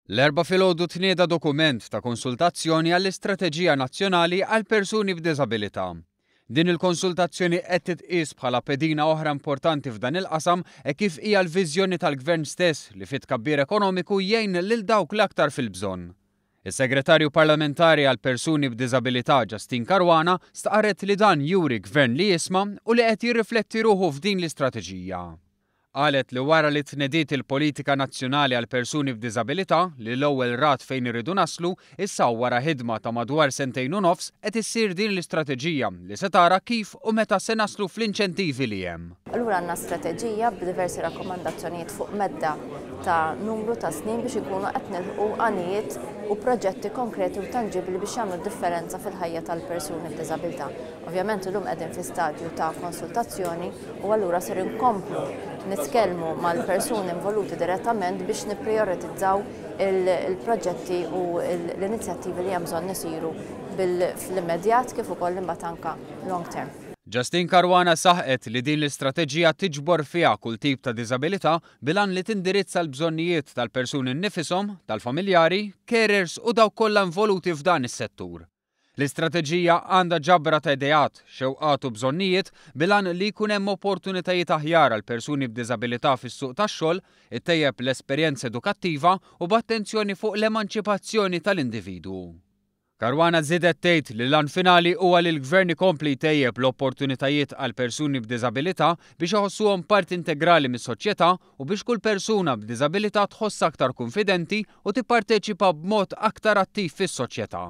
L-erba' filgħodu tnieda dokument ta' konsultazzjoni għall-Istrateġija Nazzjonali għal persuni b'diżabilità. Din il-konsultazzjoni qed titqies bħala pedina oħra importanti f'dan il-qasam kif hija l-viżjoni tal-Gvern stess li fit tkabbir ekonomiku jgħin lil dawk l-aktar fil-bżonn. Is-Segretarju Parlamentari għal persuni b'diżabilità Justin Caruana staqarret li dan juri gvern li jisma' u li qed jirrifletti ruħu f'din l-istrateġija. Qalet li wara li tnediet il-politika nazzjonali għal persuni b'diżabilità li l-ewwel rat fejn iridu naslu, issa wara ħidma ta' madwar 2 snin u nofs qed issir din l-istrateġija li se tara kif u meta se naslu fl-inċentivi li hemm. Allura għandna strateġija b'diversi rakkomandazzjonijiet fuq medda ta' numru ta' snin biex ikunu qed nilħqu għanijiet u proġetti konkreti u tanġibli biex jagħmlu differenza fil-ħajja tal-persuni b'diżabilità. Ovvjament illum qegħdin fi stadju ta' konsultazzjoni u allura ser inkomplu nitkellmu mal-persuni involuti direttament biex nipprioritizzaw il-proġetti u l-inizjattivi li hemm bżonn isiru fl-immedjat kif ukoll imbagħad anke long term. Justin Caruana saħqet li din l-istrateġija tiġbor fiha kull tip ta' diżabilità bilan li tindirizza l-bżonnijiet tal-persuni nnifishom, tal-familjari, carers u dawk kollha involuti f'dan is-settur. L-istrateġija għandha ġabra ta' ideat, xewqat u bżonnijiet bilan li jkun hemm opportunitajiet aħjar għal persuni b'diżabilità fis-suq tax-xogħol, ittejjeb l-esperjenza edukattiva u b'attenzjoni fuq l-emanċipazzjoni tal-individwu. Caruana żiedet tgħid li l-għan finali huwa li l-Gvern ikompli jtejjeb l-opportunitajiet għal persuni b'diżabilità biex iħossuhom parti integrali mis-soċjetà u biex kull persuna b'diżabilità tħoss aktar konfidenti u tipparteċipa b'mod aktar attiv fis-soċjetà.